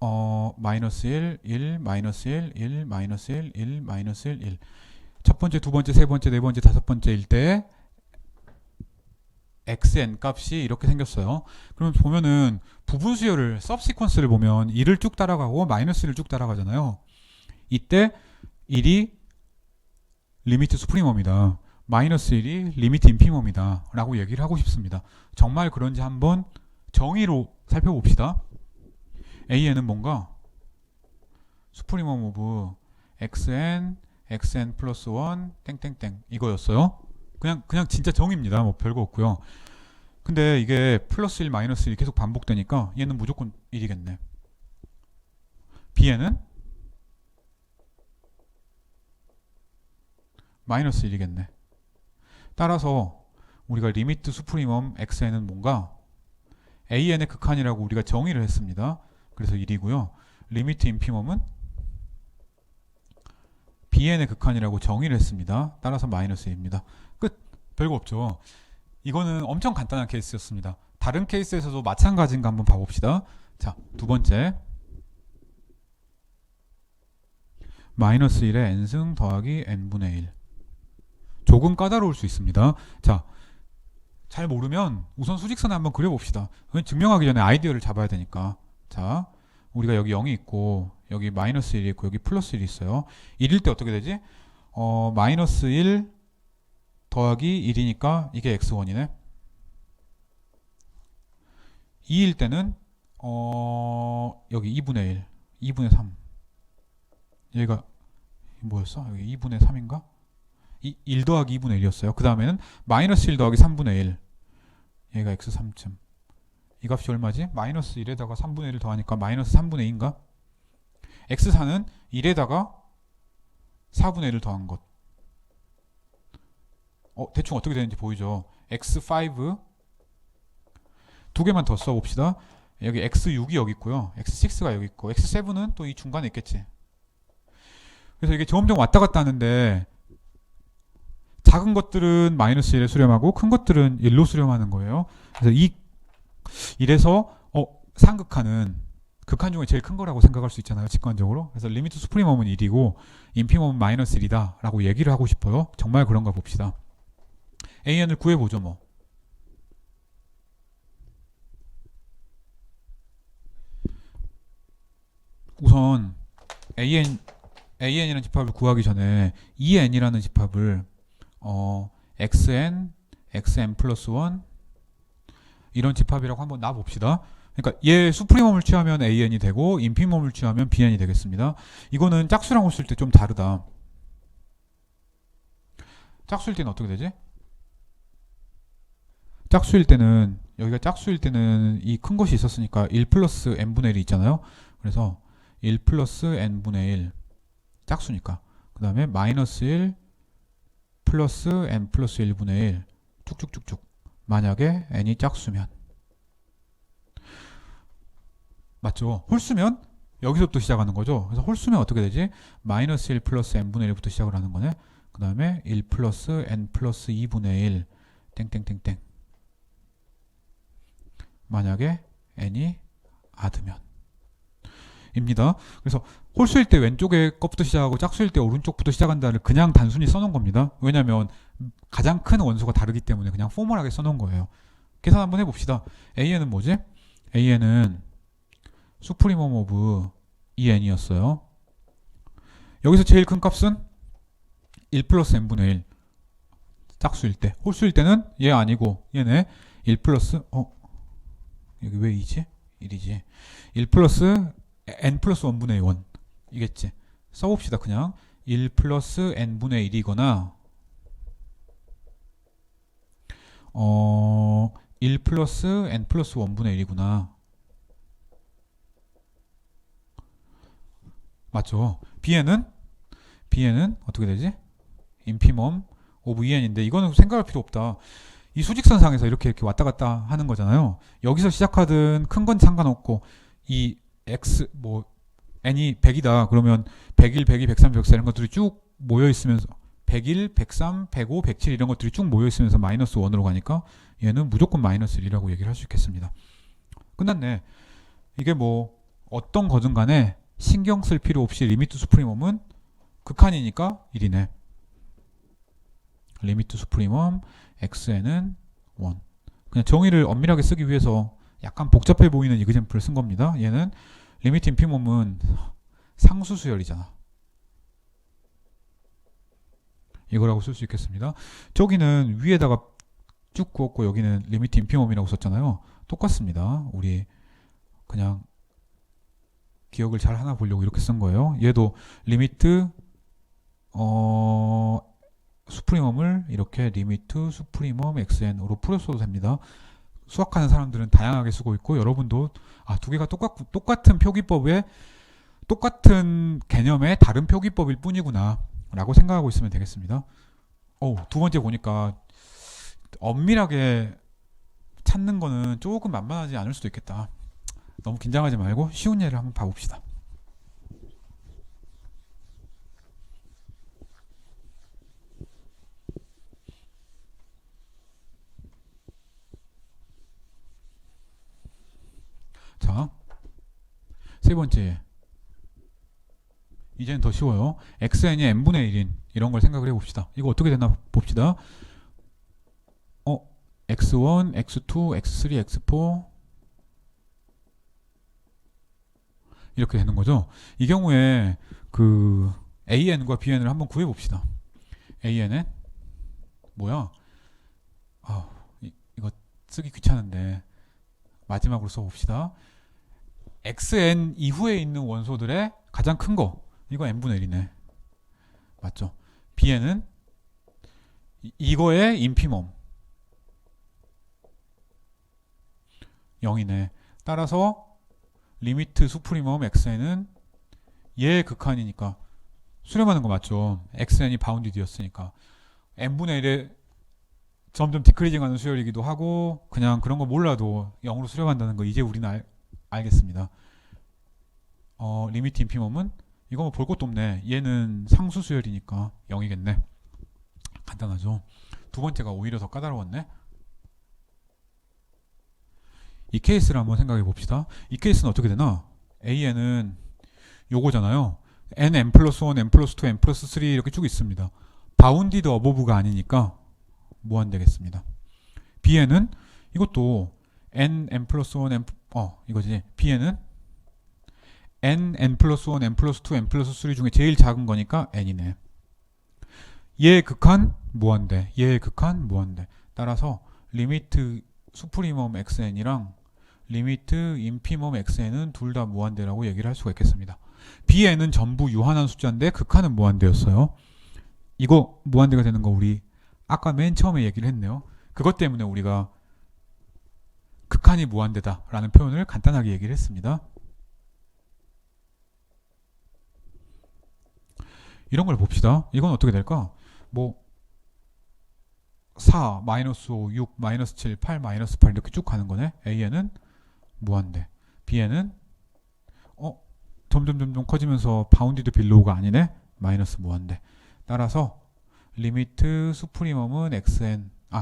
A: -1, 1, -1, 1, -1, 1, -1, 1. 첫 번째, 두 번째, 세 번째, 네 번째, 다섯 번째일 때 xn 값이 이렇게 생겼어요. 그럼 보면은 부분 수열을 서브시퀀스를 보면 1을 쭉 따라가고 -1을 쭉 따라가잖아요. 이때 1이 리미트 수프리멈이다. -1이 리미트 인피멈이다. 라고 얘기를 하고 싶습니다. 정말 그런지 한번 정의로 살펴봅시다. AN은 뭔가 수프리멈 오브 xn, xn 플러스 1, 땡땡땡 이거였어요. 그냥 진짜 정의입니다. 뭐 별거 없고요. 근데 이게 플러스 1, 마이너스 1 계속 반복되니까 얘는 무조건 1이겠네. bn은 마이너스 1이겠네. 따라서 우리가 리미트 수프리멈 xn은 뭔가 an의 극한이라고 우리가 정의를 했습니다. 그래서 1이고요. 리미트 인피멈은 bn의 극한이라고 정의를 했습니다. 따라서 -1입니다. 끝. 별거 없죠. 이거는 엄청 간단한 케이스였습니다. 다른 케이스에서도 마찬가지인가 한번 봐봅시다. 자, 두 번째 -1의 n승 더하기 n분의 1. 조금 까다로울 수 있습니다. 자, 잘 모르면 우선 수직선을 한번 그려봅시다. 증명하기 전에 아이디어를 잡아야 되니까. 자, 우리가 여기 0이 있고 여기 -1이 있고 여기 플러스 1이 있어요. 1일 때 어떻게 되지? -1 더하기 1이니까 이게 x1이네. 2일 때는 여기 2분의 1, 2분의 3. 얘가 뭐였어? 여기 2분의 3인가? 1 더하기 2분의 1이었어요. 그 다음에는 -1 더하기 3분의 1. 얘가 x3쯤. 이 값이 얼마지? -1에다가 3분의 1을 더하니까 -3분의 2인가? x4는 1에다가 4분의 1을 더한 것. 대충 어떻게 되는지 보이죠? x5 두 개만 더 써봅시다. 여기 x6이 여기 있고요. x6가 여기 있고 x7은 또 이 중간에 있겠지. 그래서 이게 점점 왔다 갔다 하는데 작은 것들은 -1에 수렴하고 큰 것들은 1로 수렴하는 거예요. 그래서 이래서 상극한은 극한 중에 제일 큰 거라고 생각할 수 있잖아요. 직관적으로. 그래서 리미트 수프리멈은 1이고 인피멈은 -1이다 라고 얘기를 하고 싶어요. 정말 그런가 봅시다. AN을 구해보죠 뭐. 우선 AN이라는 집합을 구하기 전에 EN이라는 집합을 XN, XN 플러스 1 이런 집합이라고 한번 놔봅시다. 그러니까 얘 수프리멈을 취하면 AN이 되고 인피멈을 취하면 BN이 되겠습니다. 이거는 짝수랑 쓸 때 좀 다르다. 짝수일 때는 어떻게 되지? 짝수일 때는 여기가 짝수일 때는 이 큰 것이 있었으니까 1 플러스 n분의 1이 있잖아요. 그래서 1 플러스 n분의 1 짝수니까 그 다음에 마이너스 1 플러스 n 플러스 1분의 1 쭉쭉쭉쭉 만약에 n이 짝수면 맞죠? 홀수면 여기서부터 시작하는 거죠. 그래서 홀수면 어떻게 되지? 마이너스 1 플러스 n분의 1부터 시작을 하는 거네. 그 다음에 1 플러스 n 플러스 2분의 1 땡땡땡땡 만약에 n이 아드면 입니다. 그래서 홀수일 때 왼쪽에 것부터 시작하고 짝수일 때 오른쪽부터 시작한다를 그냥 단순히 써놓은 겁니다. 왜냐하면 가장 큰 원소가 다르기 때문에 그냥 포멀하게 써놓은 거예요. 계산 한번 해봅시다. an은 뭐지? an은 수프리멈 오브 2n이었어요. 여기서 제일 큰 값은 1 플러스 n분의 1 짝수일 때. 홀수일 때는 얘 아니고 얘네 1 플러스 여기 왜 2지? 1이지. 1 플러스 n 플러스 1분의 1 이겠지. 써봅시다. 그냥 1 플러스 n분의 1이거나 1 플러스 n 플러스 1분의 1이구나. 맞죠? bn은 어떻게 되지? 인피멈 오브 2n인데 이거는 생각할 필요 없다. 이 수직선상에서 이렇게 왔다 갔다 하는 거잖아요. 여기서 시작하든 큰 건 상관없고 이 x 뭐 n이 100이다 그러면 101, 102, 103, 104 이런 것들이 쭉 모여 있으면서 101, 103, 105, 107 이런 것들이 쭉 모여 있으면서 마이너스 1으로 가니까 얘는 무조건 마이너스 1이라고 얘기를 할 수 있겠습니다. 끝났네. 이게 뭐 어떤 거든 간에 신경 쓸 필요 없이 리미트 수프리멈은 극한이니까 1이네. 리미트 수프리멈 xn은 1. 그냥 정의를 엄밀하게 쓰기 위해서 약간 복잡해 보이는 이그젬플을 쓴 겁니다. 얘는 리미트 인피멈은 상수 수열이잖아. 이거라고 쓸 수 있겠습니다. 저기는 위에다가 쭉 그었고 여기는 리미트 인피멈이라고 썼잖아요. 똑같습니다. 우리 그냥 기억을 잘 하나 보려고 이렇게 쓴 거예요. 얘도 리미트 수프리멈을 이렇게 리미트 수프리멈 xn으로 풀었어도 됩니다. 수학하는 사람들은 다양하게 쓰고 있고 여러분도 두 개가 똑같은 표기법에 똑같은 개념의 다른 표기법일 뿐이구나 라고 생각하고 있으면 되겠습니다. 두 번째 보니까 엄밀하게 찾는 거는 조금 만만하지 않을 수도 있겠다. 너무 긴장하지 말고 쉬운 예를 한번 봐봅시다. 자, 세 번째. 이제는 더 쉬워요. xn이 n분의 1인 이런 걸 생각을 해봅시다. 이거 어떻게 되나 봅시다. x1, x2, x3, x4 이렇게 되는 거죠. 이 경우에 그 an과 bn을 한번 구해봅시다. an은 뭐야? 이거 쓰기 귀찮은데 마지막으로 써봅시다. xn 이후에 있는 원소들의 가장 큰 거 이거 n분의 1이네. 맞죠? bn은 이거의 인피멈 0이네. 따라서 리미트 수프리멈 xn은 얘의 극한이니까 수렴하는 거 맞죠? xn이 바운디드였으니까 n분의 1에 점점 디크리징하는 수열이기도 하고 그냥 그런 거 몰라도 0으로 수렴한다는 거 이제 우리는 알겠습니다. 리미트 인피멈은 이거 뭐 볼 것도 없네. 얘는 상수 수열이니까 0이겠네. 간단하죠. 두 번째가 오히려 더 까다로웠네. 이 케이스를 한번 생각해 봅시다. 이 케이스는 어떻게 되나? an은 요거잖아요. n 플러스 1, n 플러스 2, n 플러스 3 이렇게 쭉 있습니다. 바운디드 어버브가 아니니까 무한되겠습니다. bn은 이것도 n 플러스 1, 이거지. bn은 n 플러스 1, n 플러스 2, n 플러스 3 중에 제일 작은 거니까 n이네. 얘의 극한 무한대. 얘의 극한 무한대. 따라서 리미트 수프리멈 xn이랑 리미트 인피멈 xn은 둘 다 무한대라고 얘기를 할 수가 있겠습니다. bn은 전부 유한한 숫자인데 극한은 무한대였어요. 이거 무한대가 되는 거 우리 아까 맨 처음에 얘기를 했네요. 그것 때문에 우리가 극한이 무한대다 라는 표현을 간단하게 얘기를 했습니다. 이런 걸 봅시다. 이건 어떻게 될까? 뭐 4, 마이너스 5, 6, 마이너스 7, 8, 마이너스 8 이렇게 쭉 가는 거네. A에는 무한대, B에는 점점 커지면서 바운디드 빌로우가 아니네. 마이너스 무한대. 따라서 리미트 수프리멈은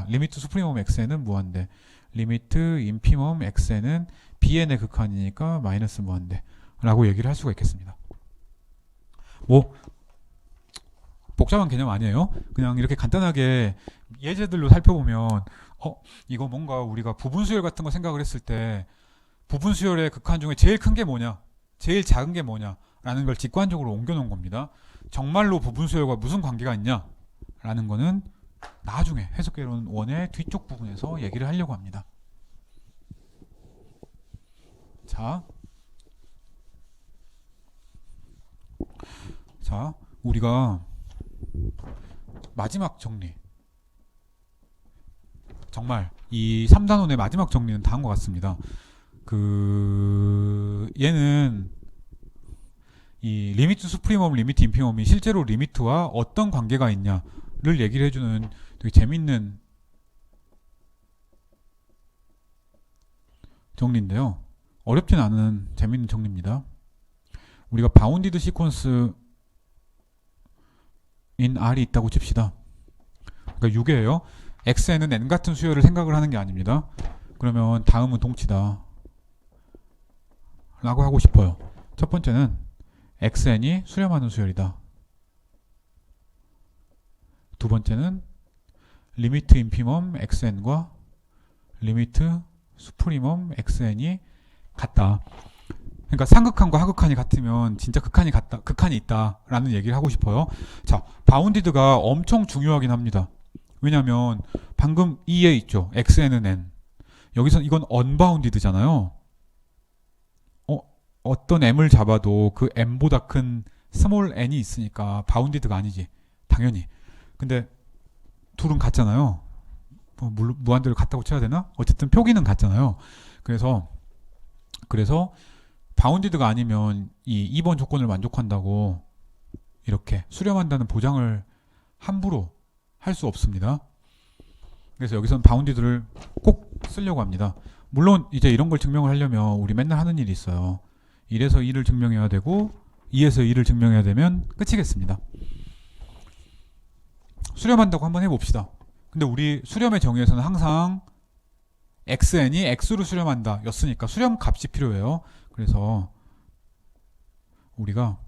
A: 리미트 수프리멈 xn은 무한대, 리미트 인피멈 xn은 bn의 극한이니까 마이너스 무한대 라고 얘기를 할 수가 있겠습니다. 뭐 복잡한 개념 아니에요. 그냥 이렇게 간단하게 예제들로 살펴보면 이거 뭔가 우리가 부분수열 같은 거 생각을 했을 때 부분수열의 극한 중에 제일 큰 게 뭐냐, 제일 작은 게 뭐냐 라는 걸 직관적으로 옮겨놓은 겁니다. 정말로 부분수열과 무슨 관계가 있냐 라는 거는 나중에 해석개론 1의 뒤쪽 부분에서 얘기를 하려고 합니다. 자, 우리가 마지막 정리, 정말 이 3단원의 마지막 정리는 다 한 것 같습니다. 얘는 이 리미트 수프리멈, 리미트 인피멈이 실제로 리미트와 어떤 관계가 있냐를 얘기를 해주는 되게 재밌는 정리인데요. 어렵진 않은 재밌는 정리입니다. 우리가 바운디드 시퀀스 인 R이 있다고 칩시다. 그러니까 6이에요. xn은 n 같은 수열을 생각을 하는 게 아닙니다. 그러면 다음은 동치다 라고 하고 싶어요. 첫 번째는 xn이 수렴하는 수열이다. 두 번째는 리미트 인피멈 xn과 리미트 수프리멈 xn이 같다. 그러니까 상극한과 하극한이 같으면 진짜 극한이 있다라는 얘기를 하고 싶어요. 자, 바운디드가 엄청 중요하긴 합니다. 왜냐하면 방금 E에 있죠. xn은 n. 여기선 이건 언바운디드잖아요. 어떤 m을 잡아도 그 m보다 큰 스몰 n이 있으니까 바운디드가 아니지. 당연히. 근데 둘은 같잖아요. 물론 무한대로 같다고 쳐야 되나? 어쨌든 표기는 같잖아요. 그래서 바운디드가 아니면 이 2번 조건을 만족한다고 이렇게 수렴한다는 보장을 함부로 할 수 없습니다. 그래서 여기서는 바운디드를 꼭 쓰려고 합니다. 물론 이제 이런 걸 증명을 하려면 우리 맨날 하는 일이 있어요. 1에서 2를 증명해야 되고 2에서 2를 증명해야 되면 끝이겠습니다. 수렴한다고 한번 해봅시다. 근데 우리 수렴의 정의에서는 항상 xn이 x로 수렴한다 였으니까 수렴 값이 필요해요. 그래서 우리가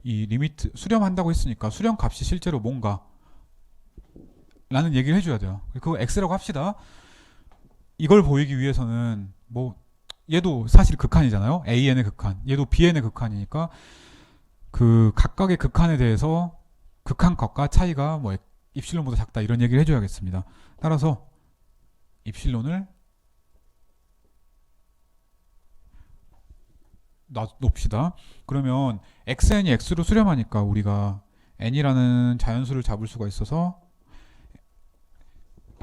A: 이 리미트 수렴한다고 했으니까 수렴 값이 실제로 뭔가 라는 얘기를 해줘야 돼요. 그거 x라고 합시다. 이걸 보이기 위해서는 뭐 얘도 사실 극한이잖아요. an의 극한, 얘도 bn의 극한이니까 그 각각의 극한에 대해서 극한 값과 차이가 뭐 입실론보다 작다 이런 얘기를 해줘야겠습니다. 따라서 입실론을 놓읍시다. 그러면 xn이 x로 수렴하니까 우리가 n이라는 자연수를 잡을 수가 있어서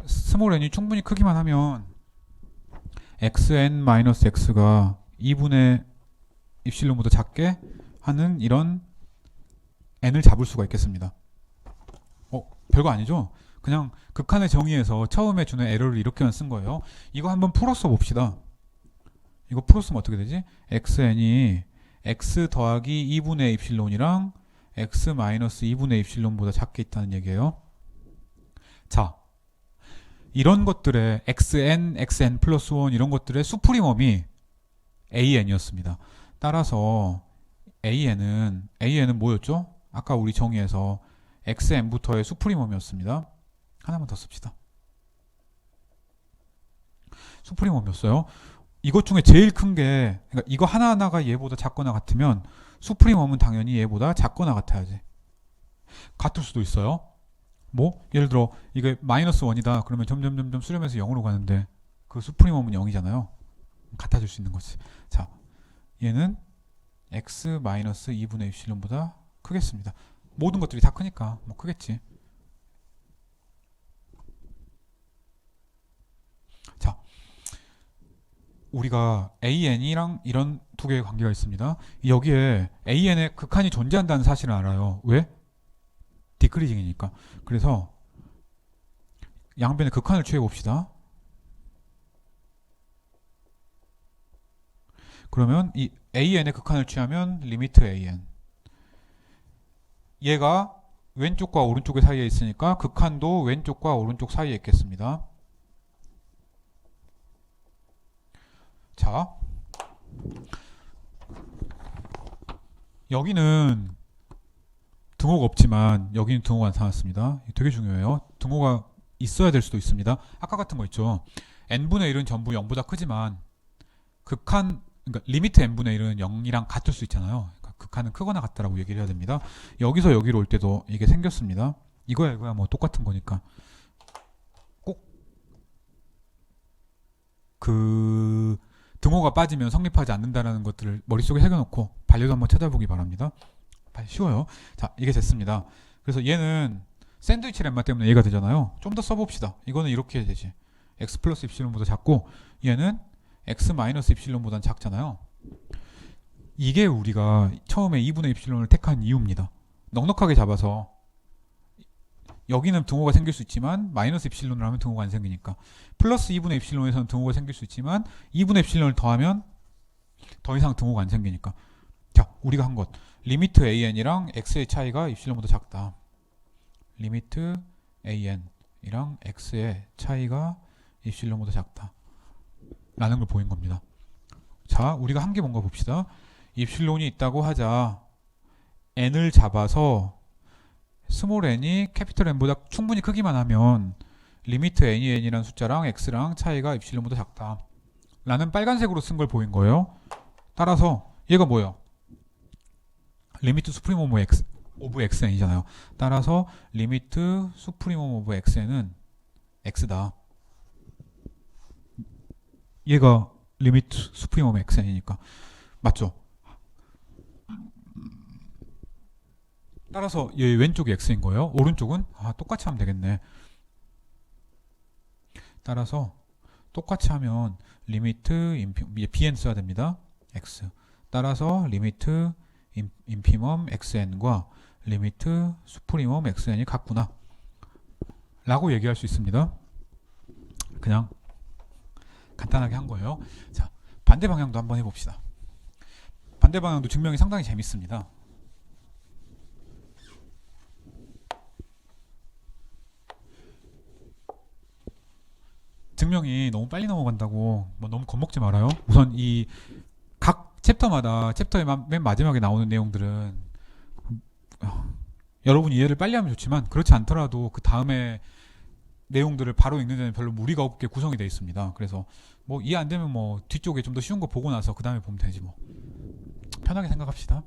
A: 스몰 n이 충분히 크기만 하면 xn-x가 2분의 입실론보다 작게 하는 이런 n을 잡을 수가 있겠습니다. 별거 아니죠? 그냥 극한의 정의에서 처음에 주는 에러를 이렇게만 쓴 거예요. 이거 한번 풀어서 봅시다. 이거 풀었으면 어떻게 되지? xn이 x 더하기 2분의 입실론이랑 x 마이너스 2분의 입실론보다 작게 있다는 얘기예요. 자, 이런 것들의 xn, xn 플러스 1 이런 것들의 수프리멈이 an이었습니다. 따라서 an은 뭐였죠? 아까 우리 정의에서 xn부터의 수프리멈이었습니다. 하나만 더 씁시다. 수프리멈이었어요. 이것 중에 제일 큰 게, 그러니까 이거 하나하나가 얘보다 작거나 같으면 수프리멈은 당연히 얘보다 작거나 같아야지. 같을 수도 있어요. 뭐 예를 들어 이게 마이너스 1이다 그러면 점점 수렴해서 0으로 가는데 그 수프리멈은 0이잖아요. 같아질 수 있는 거지. 자, 얘는 x 마이너스 2분의 입실론보다 크겠습니다. 모든 것들이 다 크니까 뭐 크겠지. 우리가 AN이랑 이런 두 개의 관계가 있습니다. 여기에 AN의 극한이 존재한다는 사실을 알아요. 왜? 디크리징이니까. 그래서 양변의 극한을 취해 봅시다. 그러면 이 AN의 극한을 취하면 리미트 AN. 얘가 왼쪽과 오른쪽 사이에 있으니까 극한도 왼쪽과 오른쪽 사이에 있겠습니다. 자, 여기는 등호가 없지만 여기는 등호가 나타났습니다. 되게 중요해요. 등호가 있어야 될 수도 있습니다. 아까 같은 거 있죠. n분의 1은 전부 0보다 크지만 극한, 그러니까 리미트 n분의 1은 0이랑 같을 수 있잖아요. 그러니까 극한은 크거나 같다라고 얘기를 해야 됩니다. 여기서 여기로 올 때도 이게 생겼습니다. 이거야 뭐 똑같은 거니까 꼭 그 등호가 빠지면 성립하지 않는다는 것들을 머릿속에 새겨놓고 반려도 한번 찾아보기 바랍니다. 쉬워요. 자, 이게 됐습니다. 그래서 얘는 샌드위치 렘마 때문에 얘가 되잖아요. 좀 더 써봅시다. 이거는 이렇게 해야 되지. x 플러스 입실론보다 작고 얘는 x 마이너스 입실론보다 작잖아요. 이게 우리가 처음에 2분의 입실론을 택한 이유입니다. 넉넉하게 잡아서 여기는 등호가 생길 수 있지만 마이너스 입실론을 하면 등호가 안 생기니까, 플러스 2분의 입실론에서는 등호가 생길 수 있지만 2분의 입실론을 더하면 더 이상 등호가 안 생기니까. 자, 우리가 한 것, 리미트 AN이랑 X의 차이가 입실론보다 작다. 리미트 AN이랑 X의 차이가 입실론보다 작다 라는 걸 보인 겁니다. 자, 우리가 한 게 뭔가 봅시다. 입실론이 있다고 하자. n을 잡아서 스몰 n이 캐피털 n보다 충분히 크기만 하면 리미트 n이 n이라는 숫자랑 x랑 차이가 입실론보다 작다 라는 빨간색으로 쓴 걸 보인 거예요. 따라서 얘가 뭐예요? 리미트 수프리멈 오브 xn이잖아요. 따라서 리미트 수프리멈 오브 xn은 x다. 얘가 리미트 수프리멈 xn이니까 맞죠? 따라서 얘 왼쪽이 x인 거예요. 오른쪽은 똑같이 하면 되겠네. 따라서 똑같이 하면 리미트 bn 써야 됩니다. x. 따라서 리미트 인피멈 xn과 리미트 수프리멈 xn이 같구나 라고 얘기할 수 있습니다. 그냥 간단하게 한 거예요. 자, 반대 방향도 한번 해봅시다. 반대 방향도 증명이 상당히 재밌습니다. 증명이 너무 빨리 넘어간다고 뭐 너무 겁먹지 말아요. 우선 이 각 챕터마다 챕터의 맨 마지막에 나오는 내용들은 여러분이 이해를 빨리 하면 좋지만 그렇지 않더라도 그 다음에 내용들을 바로 읽는 데는 별로 무리가 없게 구성이 되어 있습니다. 그래서 뭐 이해 안 되면 뭐 뒤쪽에 좀 더 쉬운 거 보고 나서 그 다음에 보면 되지 뭐. 편하게 생각합시다.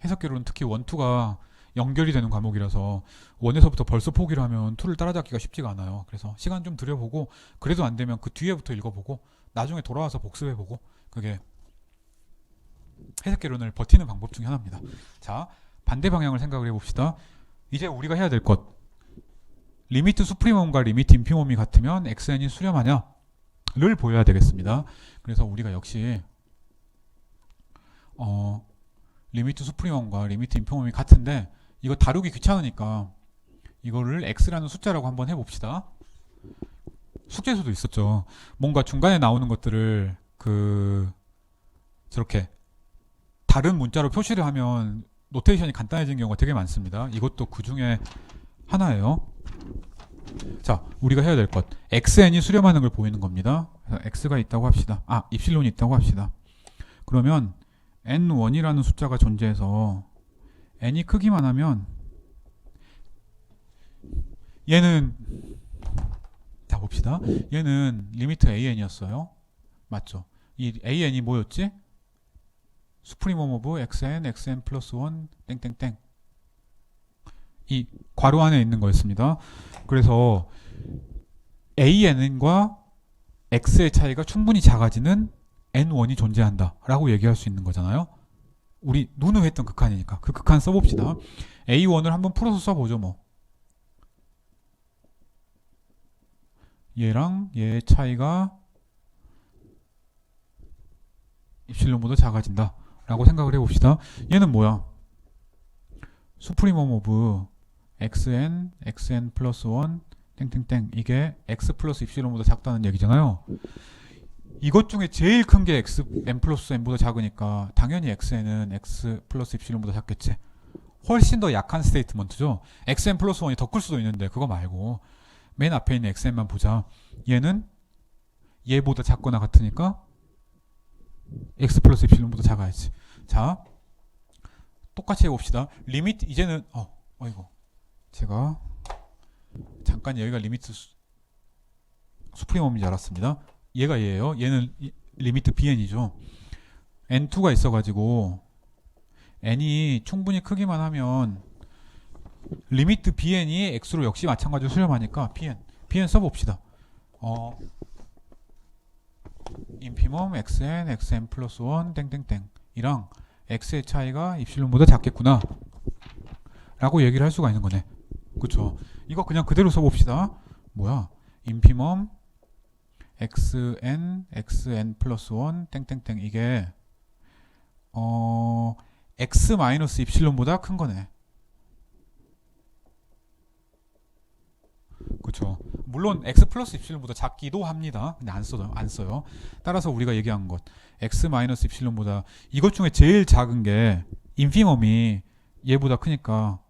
A: 해석계로는 특히 1, 2가 연결이 되는 과목이라서 1에서부터 벌써 포기를 하면 2를 따라잡기가 쉽지가 않아요. 그래서 시간 좀 들여보고 그래도 안 되면 그 뒤에부터 읽어보고 나중에 돌아와서 복습해보고, 그게 해석계론을 버티는 방법 중에 하나입니다. 자, 반대 방향을 생각을 해봅시다. 이제 우리가 해야 될 것, 리미트 수프리멈과 리미트 인피멈이 같으면 xn이 수렴하냐 를 보여야 되겠습니다. 그래서 우리가 역시 리미트 수프리멈과 리미트 인피멈이 같은데 이거 다루기 귀찮으니까 이거를 x라는 숫자라고 한번 해봅시다. 숙제에서도 있었죠. 뭔가 중간에 나오는 것들을 저렇게 다른 문자로 표시를 하면 노테이션이 간단해지는 경우가 되게 많습니다. 이것도 그 중에 하나예요. 자, 우리가 해야 될 것, xn이 수렴하는 걸 보이는 겁니다. 그래서 x가 있다고 합시다. 입실론이 있다고 합시다. 그러면 n1이라는 숫자가 존재해서 n이 크기만 하면 얘는, 자 봅시다. 얘는 리미트 an이었어요. 맞죠? 이 an이 뭐였지? 수프리멈 오브 xn, xn 플러스 1 땡땡땡, 이 괄호 안에 있는 거였습니다. 그래서 an과 x의 차이가 충분히 작아지는 n1이 존재한다 라고 얘기할 수 있는 거잖아요. 우리 누누했던 극한이니까 그 극한 써봅시다. a1을 한번 풀어서 써보죠. 뭐 얘랑 얘의 차이가 입실론보다 작아진다 라고 생각을 해봅시다. 얘는 뭐야? 수프리멈 오브 xn 플러스 1 땡땡땡 이게 x 플러스 입실론보다 작다는 얘기잖아요. 이것 중에 제일 큰 게 xn 플러스 n보다 작으니까 당연히 xn은 x 플러스 입실론보다 작겠지. 훨씬 더 약한 스테이트먼트죠. xn 플러스 1이 더 클 수도 있는데 그거 말고 맨 앞에 있는 xn만 보자. 얘는 얘보다 작거나 같으니까 x 플러스 입실론보다 작아야지. 자, 똑같이 해봅시다. 리미트 이제는 이거 제가 잠깐 여기가 리미트 수프리멈인 줄 알았습니다. 얘가 얘예요. 얘는 리미트 bn이죠. n2가 있어가지고 n이 충분히 크기만 하면 리미트 bn이 x로 역시 마찬가지로 수렴하니까 bn 써봅시다. 인피멈 xn 플러스 1 땡땡땡 이랑 x의 차이가 입실론보다 작겠구나 라고 얘기를 할 수가 있는 거네. 그쵸? 이거 그냥 그대로 써봅시다. 뭐야? 인피멈 xn 플러스 1 땡땡땡 이게 x 마이너스 입실론보다 큰 거네. 그쵸? 물론 x 플러스 입실론보다 작기도 합니다. 근데 안 써요. 따라서 우리가 얘기한 것 x 마이너스 입실론보다 이것 중에 제일 작은 게 인피멈이 얘보다 크니까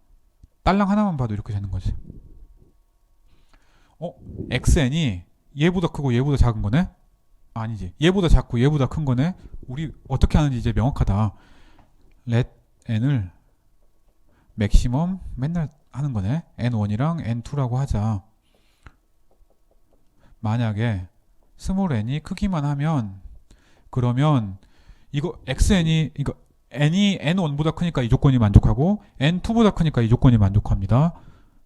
A: 딸랑 하나만 봐도 이렇게 되는 거지. xn이 얘보다 크고 얘보다 작은 거네? 아니지. 얘보다 작고 얘보다 큰 거네? 우리 어떻게 하는지 이제 명확하다. let n을 맥시멈 맨날 하는 거네. n1이랑 n2라고 하자. 만약에 스몰 n이 크기만 하면 그러면 이거 xn이 이거 n이 n1보다 크니까 이 조건이 만족하고 n2보다 크니까 이 조건이 만족합니다.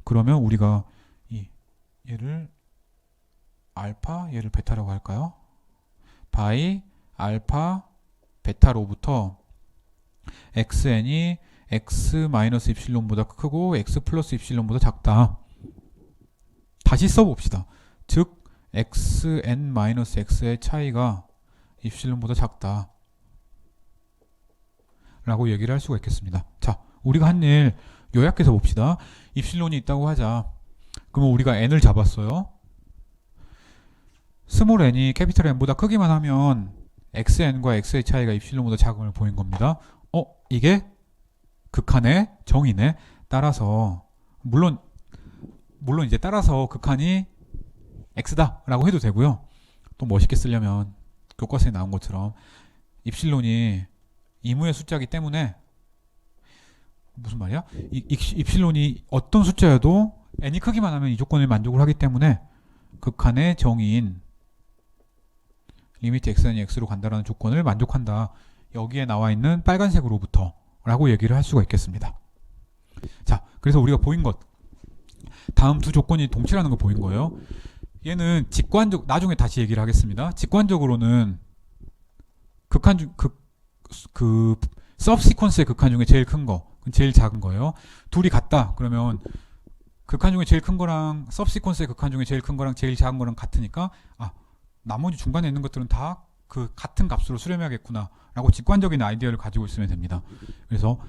A: 그러면 우리가 얘를 알파 얘를 베타라고 할까요? 바이 알파 베타로부터 xn이 x 마이너스 입실론보다 크고 x 플러스 입실론보다 작다. 다시 써봅시다. 즉 xn 마이너스 x의 차이가 입실론보다 작다 라고 얘기를 할 수가 있겠습니다. 자, 우리가 한 일 요약해서 봅시다. 입실론이 있다고 하자. 그러면 우리가 n을 잡았어요. 스몰 n이 캐피털 n보다 크기만 하면 xn과 x의 차이가 입실론보다 작음을 보인 겁니다. 이게 극한의 정의네. 따라서 물론 이제 따라서 극한이 x다 라고 해도 되고요. 또 멋있게 쓰려면 교과서에 나온 것처럼 입실론이 이무의 숫자이기 때문에 무슨 말이야? 입실론이 어떤 숫자여도 n이 크기만 하면 이 조건을 만족을 하기 때문에 극한의 정의인 리미트 xn이 x로 간다라는 조건을 만족한다. 여기에 나와 있는 빨간색으로부터 라고 얘기를 할 수가 있겠습니다. 자, 그래서 우리가 보인 것 다음 두 조건이 동치라는 거 보인 거예요. 얘는 나중에 다시 얘기를 하겠습니다. 직관적으로는 서브시퀀스의 극한 중에 제일 큰 거, 제일 작은 거예요. 둘이 같다. 그러면 극한 중에 제일 큰 거랑 서브시퀀스의 극한 중에 제일 큰 거랑 제일 작은 거랑 같으니까 나머지 중간에 있는 것들은 다 그 같은 값으로 수렴해야겠구나 라고 직관적인 아이디어를 가지고 있으면 됩니다. 그래서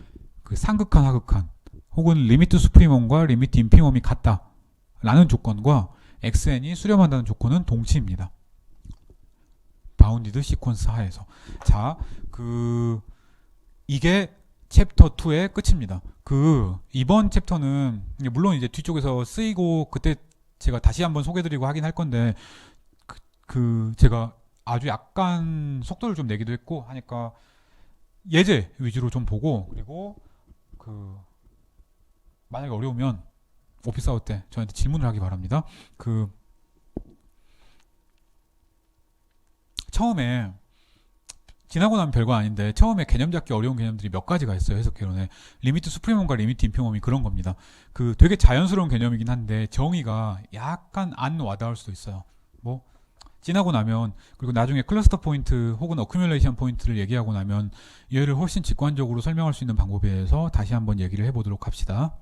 A: 그 상극한 하극한 혹은 리미트 수프리멈과 리미트 인피멈이 같다 라는 조건과 xn이 수렴한다는 조건은 동치입니다. 바운디드 시퀀스 하에서. 자, 이게 챕터 2의 끝입니다. 이번 챕터는 물론 이제 뒤쪽에서 쓰이고 그때 제가 다시 한번 소개드리고 하긴 할 건데 제가 아주 약간 속도를 좀 내기도 했고 하니까 예제 위주로 좀 보고 그리고 만약에 어려우면 오피스 아웃 때 저한테 질문을 하기 바랍니다. 처음에 지나고 나면 별거 아닌데 처음에 개념 잡기 어려운 개념들이 몇 가지가 있어요. 해석개론에 리미트 수프리멈과 리미트 인피멈이 그런 겁니다. 되게 자연스러운 개념이긴 한데 정의가 약간 안 와닿을 수도 있어요. 지나고 나면 그리고 나중에 클러스터 포인트 혹은 어큐뮬레이션 포인트를 얘기하고 나면 얘를 훨씬 직관적으로 설명할 수 있는 방법에 대해서 다시 한번 얘기를 해보도록 합시다.